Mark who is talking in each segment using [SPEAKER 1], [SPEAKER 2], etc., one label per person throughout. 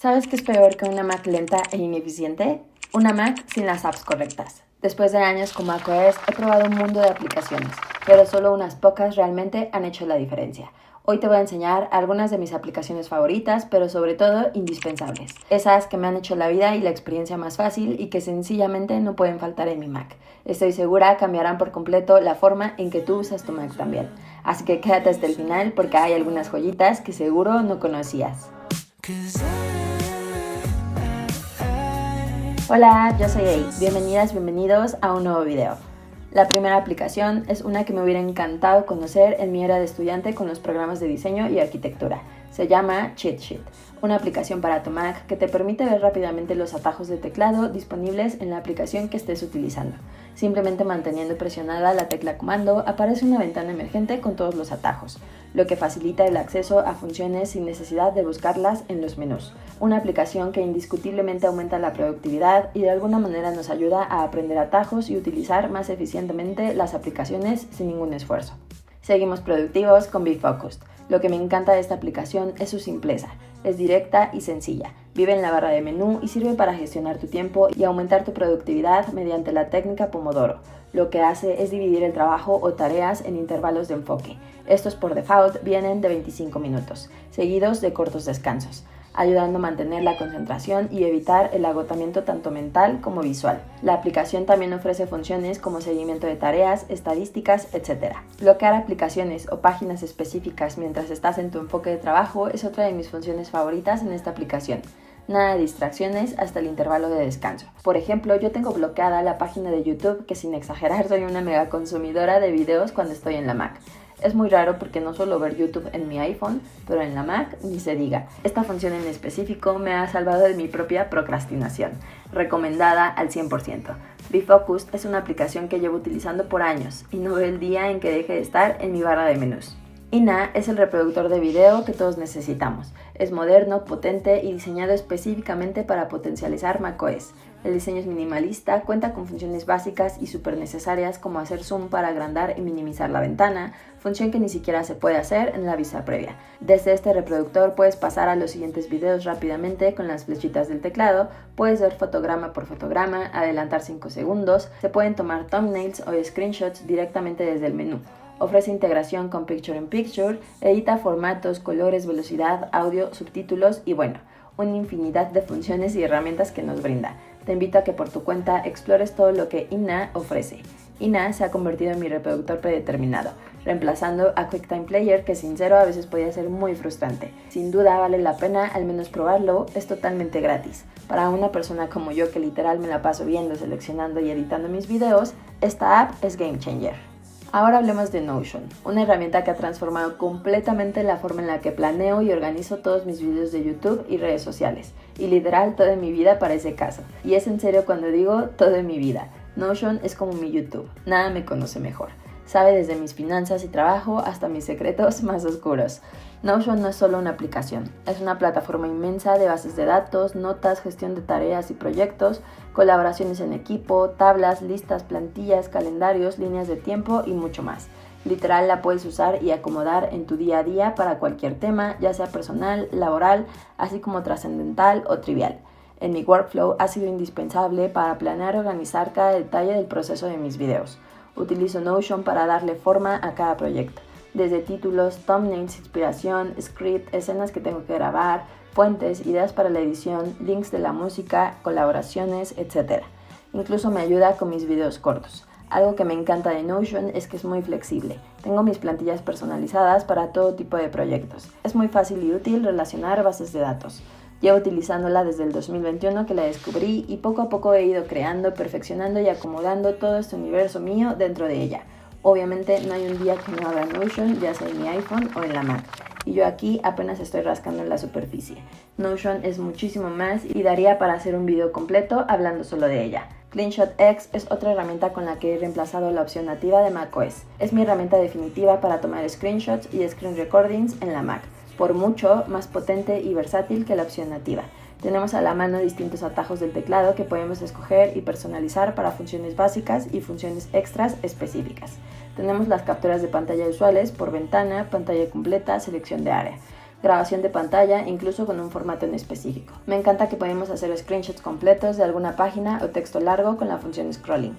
[SPEAKER 1] ¿Sabes qué es peor que una Mac lenta e ineficiente? Una Mac sin las apps correctas. Después de años con macOS he probado un mundo de aplicaciones, pero solo unas pocas realmente han hecho la diferencia. Hoy te voy a enseñar algunas de mis aplicaciones favoritas, pero sobre todo indispensables. Esas que me han hecho la vida y la experiencia más fácil y que sencillamente no pueden faltar en mi Mac. Estoy segura cambiarán por completo la forma en que tú usas tu Mac también. Así que quédate hasta el final porque hay algunas joyitas que seguro no conocías. Hola, yo soy Ei. Bienvenidas, bienvenidos a un nuevo video. La primera aplicación es una que me hubiera encantado conocer en mi era de estudiante con los programas de diseño y arquitectura. Se llama Cheat Sheet, una aplicación para tu Mac que te permite ver rápidamente los atajos de teclado disponibles en la aplicación que estés utilizando. Simplemente manteniendo presionada la tecla comando aparece una ventana emergente con todos los atajos, lo que facilita el acceso a funciones sin necesidad de buscarlas en los menús. Una aplicación que indiscutiblemente aumenta la productividad y de alguna manera nos ayuda a aprender atajos y utilizar más eficientemente las aplicaciones sin ningún esfuerzo. Seguimos productivos con BeFocused. Lo que me encanta de esta aplicación es su simpleza. Es directa y sencilla. Vive en la barra de menú y sirve para gestionar tu tiempo y aumentar tu productividad mediante la técnica Pomodoro. Lo que hace es dividir el trabajo o tareas en intervalos de enfoque. Estos por default vienen de 25 minutos, seguidos de cortos descansos, ayudando a mantener la concentración y evitar el agotamiento tanto mental como visual. La aplicación también ofrece funciones como seguimiento de tareas, estadísticas, etc. Bloquear aplicaciones o páginas específicas mientras estás en tu enfoque de trabajo es otra de mis funciones favoritas en esta aplicación. Nada de distracciones hasta el intervalo de descanso. Por ejemplo, yo tengo bloqueada la página de YouTube, que sin exagerar soy una mega consumidora de videos cuando estoy en la Mac. Es muy raro porque no suelo ver YouTube en mi iPhone, pero en la Mac ni se diga. Esta función en específico me ha salvado de mi propia procrastinación, recomendada al 100%. BeFocused es una aplicación que llevo utilizando por años y no veo el día en que deje de estar en mi barra de menús. Inna es el reproductor de video que todos necesitamos. Es moderno, potente y diseñado específicamente para potencializar macOS. El diseño es minimalista, cuenta con funciones básicas y súper necesarias como hacer zoom para agrandar y minimizar la ventana, función que ni siquiera se puede hacer en la vista previa. Desde este reproductor puedes pasar a los siguientes videos rápidamente con las flechitas del teclado, puedes ver fotograma por fotograma, adelantar 5 segundos, se pueden tomar thumbnails o screenshots directamente desde el menú. Ofrece integración con Picture-in-Picture, edita formatos, colores, velocidad, audio, subtítulos y bueno, una infinidad de funciones y herramientas que nos brinda. Te invito a que por tu cuenta explores todo lo que Inna ofrece. Inna se ha convertido en mi reproductor predeterminado, reemplazando a QuickTime Player, que sincero a veces podía ser muy frustrante. Sin duda vale la pena al menos probarlo, es totalmente gratis. Para una persona como yo que literal me la paso viendo, seleccionando y editando mis videos, esta app es game changer. Ahora hablemos de Notion, una herramienta que ha transformado completamente la forma en la que planeo y organizo todos mis videos de YouTube y redes sociales. Y literal, toda mi vida para ese caso. Y es en serio cuando digo toda mi vida. Notion es como mi YouTube, nada me conoce mejor. Sabe desde mis finanzas y trabajo hasta mis secretos más oscuros. Notion no es solo una aplicación, es una plataforma inmensa de bases de datos, notas, gestión de tareas y proyectos, colaboraciones en equipo, tablas, listas, plantillas, calendarios, líneas de tiempo y mucho más. Literal la puedes usar y acomodar en tu día a día para cualquier tema, ya sea personal, laboral, así como trascendental o trivial. En mi workflow ha sido indispensable para planear y organizar cada detalle del proceso de mis videos. Utilizo Notion para darle forma a cada proyecto. Desde títulos, thumbnails, inspiración, script, escenas que tengo que grabar, fuentes, ideas para la edición, links de la música, colaboraciones, etc. Incluso me ayuda con mis videos cortos. Algo que me encanta de Notion es que es muy flexible. Tengo mis plantillas personalizadas para todo tipo de proyectos. Es muy fácil y útil relacionar bases de datos. Llevo utilizándola desde el 2021 que la descubrí y poco a poco he ido creando, perfeccionando y acomodando todo este universo mío dentro de ella. Obviamente no hay un día que no abra Notion, ya sea en mi iPhone o en la Mac. Y yo aquí apenas estoy rascando en la superficie. Notion es muchísimo más y daría para hacer un video completo hablando solo de ella. CleanShot X es otra herramienta con la que he reemplazado la opción nativa de macOS. Es mi herramienta definitiva para tomar screenshots y screen recordings en la Mac. Por mucho más potente y versátil que la opción nativa. Tenemos a la mano distintos atajos del teclado que podemos escoger y personalizar para funciones básicas y funciones extras específicas. Tenemos las capturas de pantalla usuales por ventana, pantalla completa, selección de área. grabación de pantalla, incluso con un formato en específico. Me encanta que podemos hacer screenshots completos de alguna página o texto largo con la función scrolling.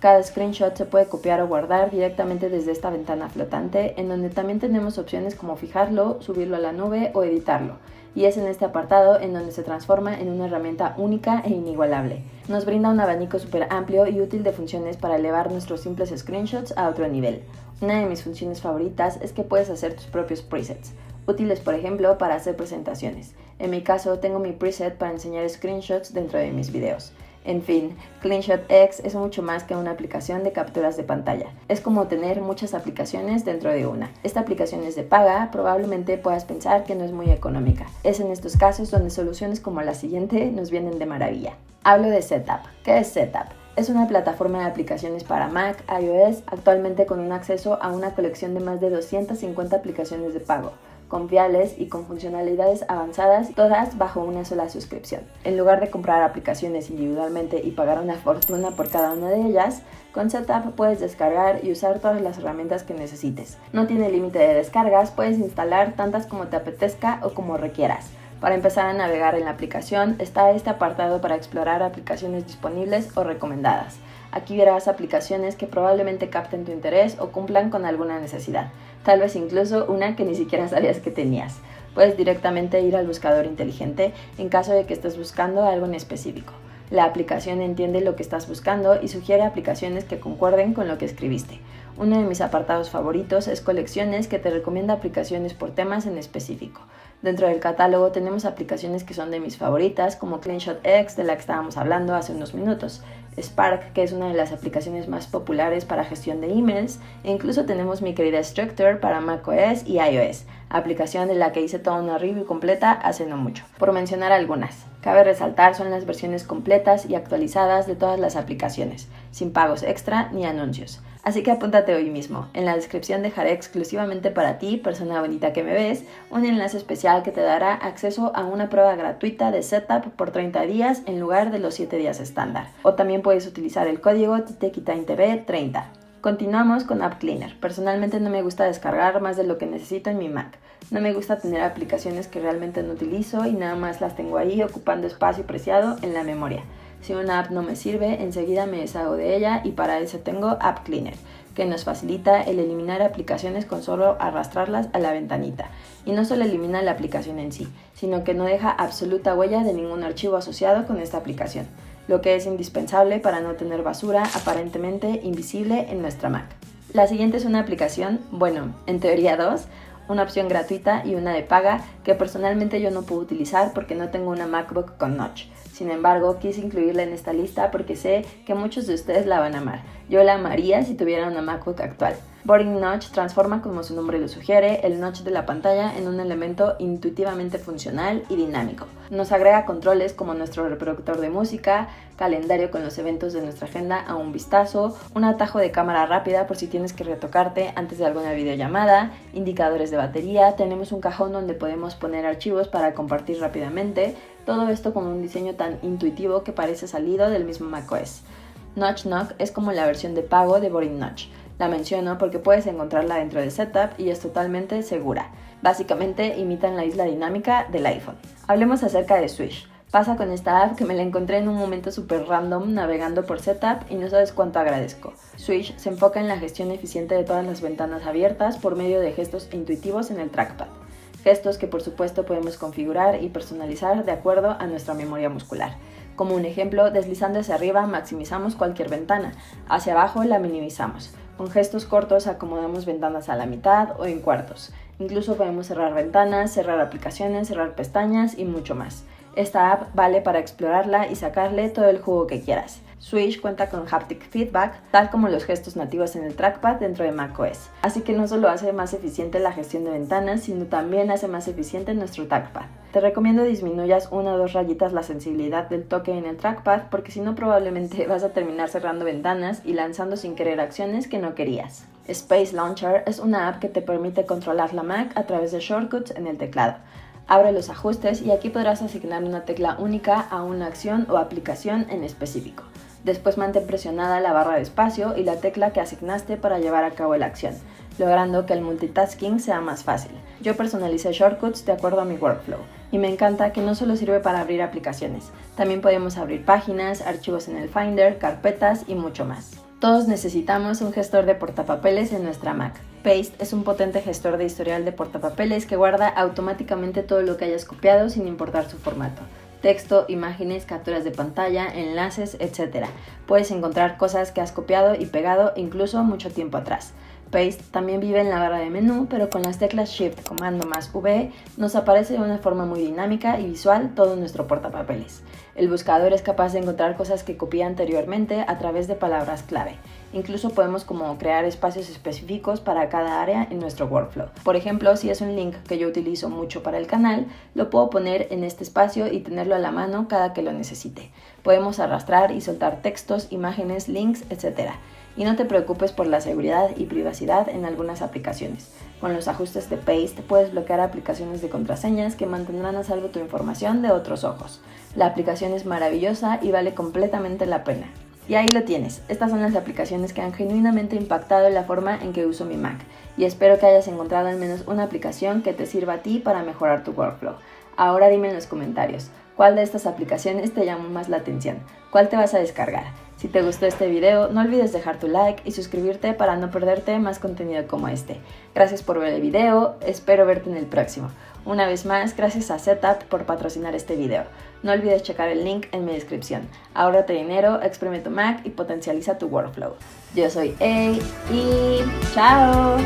[SPEAKER 1] Cada screenshot se puede copiar o guardar directamente desde esta ventana flotante, en donde también tenemos opciones como fijarlo, subirlo a la nube o editarlo. Y es en este apartado en donde se transforma en una herramienta única e inigualable. Nos brinda un abanico súper amplio y útil de funciones para elevar nuestros simples screenshots a otro nivel. Una de mis funciones favoritas es que puedes hacer tus propios presets, útiles por ejemplo para hacer presentaciones. En mi caso tengo mi preset para enseñar screenshots dentro de mis videos. En fin, CleanShot-X es mucho más que una aplicación de capturas de pantalla. Es como tener muchas aplicaciones dentro de una. Esta aplicación es de paga, probablemente puedas pensar que no es muy económica. Es en estos casos donde soluciones como la siguiente nos vienen de maravilla. Hablo de Setup. ¿Qué es Setup? Es una plataforma de aplicaciones para Mac, iOS, actualmente con un acceso a una colección de más de 250 aplicaciones de pago, confiables y con funcionalidades avanzadas, todas bajo una sola suscripción. En lugar de comprar aplicaciones individualmente y pagar una fortuna por cada una de ellas, con Setup puedes descargar y usar todas las herramientas que necesites. No tiene límite de descargas, puedes instalar tantas como te apetezca o como requieras. Para empezar a navegar en la aplicación está este apartado para explorar aplicaciones disponibles o recomendadas. Aquí verás aplicaciones que probablemente capten tu interés o cumplan con alguna necesidad, tal vez incluso una que ni siquiera sabías que tenías. Puedes directamente ir al buscador inteligente en caso de que estés buscando algo en específico. La aplicación entiende lo que estás buscando y sugiere aplicaciones que concuerden con lo que escribiste. Uno de mis apartados favoritos es Colecciones, que te recomienda aplicaciones por temas en específico. Dentro del catálogo tenemos aplicaciones que son de mis favoritas, como CleanShot-X, de la que estábamos hablando hace unos minutos, Spark, que es una de las aplicaciones más populares para gestión de emails, e incluso tenemos mi querida Structure para macOS y iOS, aplicación de la que hice toda una review completa hace no mucho, por mencionar algunas. Cabe resaltar son las versiones completas y actualizadas de todas las aplicaciones, sin pagos extra ni anuncios. Así que apúntate hoy mismo. En la descripción dejaré exclusivamente para ti, persona bonita que me ves, un enlace especial que te dará acceso a una prueba gratuita de Setup por 30 días en lugar de los 7 días estándar. O también puedes utilizar el código TiteKitainTV30. Continuamos con App Cleaner. Personalmente no me gusta descargar más de lo que necesito en mi Mac. No me gusta tener aplicaciones que realmente no utilizo y nada más las tengo ahí ocupando espacio preciado en la memoria. Si una app no me sirve, enseguida me deshago de ella y para eso tengo App Cleaner, que nos facilita el eliminar aplicaciones con solo arrastrarlas a la ventanita. Y no solo elimina la aplicación en sí, sino que no deja absoluta huella de ningún archivo asociado con esta aplicación, lo que es indispensable para no tener basura aparentemente invisible en nuestra Mac. La siguiente es una aplicación, bueno, en teoría dos, una opción gratuita y una de paga que personalmente yo no puedo utilizar porque no tengo una MacBook con Notch. Sin embargo, quise incluirla en esta lista porque sé que muchos de ustedes la van a amar. Yo la amaría si tuviera una MacBook actual. Boring Notch transforma, como su nombre lo sugiere, el notch de la pantalla en un elemento intuitivamente funcional y dinámico. Nos agrega controles como nuestro reproductor de música, calendario con los eventos de nuestra agenda a un vistazo, un atajo de cámara rápida por si tienes que retocarte antes de alguna videollamada, indicadores de batería, tenemos un cajón donde podemos poner archivos para compartir rápidamente, todo esto con un diseño tan intuitivo que parece salido del mismo macOS. Notch Knock es como la versión de pago de Boring Notch. La menciono porque puedes encontrarla dentro de Setup y es totalmente segura. Básicamente imitan la isla dinámica del iPhone. Hablemos acerca de Swish. Pasa con esta app que me la encontré en un momento súper random navegando por Setup y no sabes cuánto agradezco. Swish se enfoca en la gestión eficiente de todas las ventanas abiertas por medio de gestos intuitivos en el trackpad. Gestos que por supuesto podemos configurar y personalizar de acuerdo a nuestra memoria muscular. Como un ejemplo, deslizando hacia arriba maximizamos cualquier ventana, hacia abajo la minimizamos. Con gestos cortos acomodamos ventanas a la mitad o en cuartos. Incluso podemos cerrar ventanas, cerrar aplicaciones, cerrar pestañas y mucho más. Esta app vale para explorarla y sacarle todo el jugo que quieras. Swish cuenta con haptic feedback, tal como los gestos nativos en el trackpad dentro de macOS. Así que no solo hace más eficiente la gestión de ventanas, sino también hace más eficiente nuestro trackpad. Te recomiendo disminuyas 1 o 2 rayitas la sensibilidad del toque en el trackpad, porque si no probablemente vas a terminar cerrando ventanas y lanzando sin querer acciones que no querías. Space Launcher es una app que te permite controlar la Mac a través de shortcuts en el teclado. Abre los ajustes y aquí podrás asignar una tecla única a una acción o aplicación en específico. Después mantén presionada la barra de espacio y la tecla que asignaste para llevar a cabo la acción, logrando que el multitasking sea más fácil. Yo personalicé Shortcuts de acuerdo a mi workflow y me encanta que no solo sirve para abrir aplicaciones, también podemos abrir páginas, archivos en el Finder, carpetas y mucho más. Todos necesitamos un gestor de portapapeles en nuestra Mac. Paste es un potente gestor de historial de portapapeles que guarda automáticamente todo lo que hayas copiado sin importar su formato. Texto, imágenes, capturas de pantalla, enlaces, etc. Puedes encontrar cosas que has copiado y pegado incluso mucho tiempo atrás. Paste también vive en la barra de menú, pero con las teclas Shift, Comando más V nos aparece de una forma muy dinámica y visual todo nuestro portapapeles. El buscador es capaz de encontrar cosas que copié anteriormente a través de palabras clave. Incluso podemos crear espacios específicos para cada área en nuestro workflow. Por ejemplo, si es un link que yo utilizo mucho para el canal, lo puedo poner en este espacio y tenerlo a la mano cada que lo necesite. Podemos arrastrar y soltar textos, imágenes, links, etc. Y no te preocupes por la seguridad y privacidad en algunas aplicaciones. Con los ajustes de Paste puedes bloquear aplicaciones de contraseñas que mantendrán a salvo tu información de otros ojos. La aplicación es maravillosa y vale completamente la pena. Y ahí lo tienes, estas son las aplicaciones que han genuinamente impactado en la forma en que uso mi Mac. Y espero que hayas encontrado al menos una aplicación que te sirva a ti para mejorar tu workflow. Ahora dime en los comentarios, ¿cuál de estas aplicaciones te llamó más la atención? ¿Cuál te vas a descargar? Si te gustó este video, no olvides dejar tu like y suscribirte para no perderte más contenido como este. Gracias por ver el video, espero verte en el próximo. Una vez más, gracias a Setup por patrocinar este video. No olvides checar el link en mi descripción. Ahórrate dinero, exprime tu Mac y potencializa tu workflow. Yo soy A y ¡chao!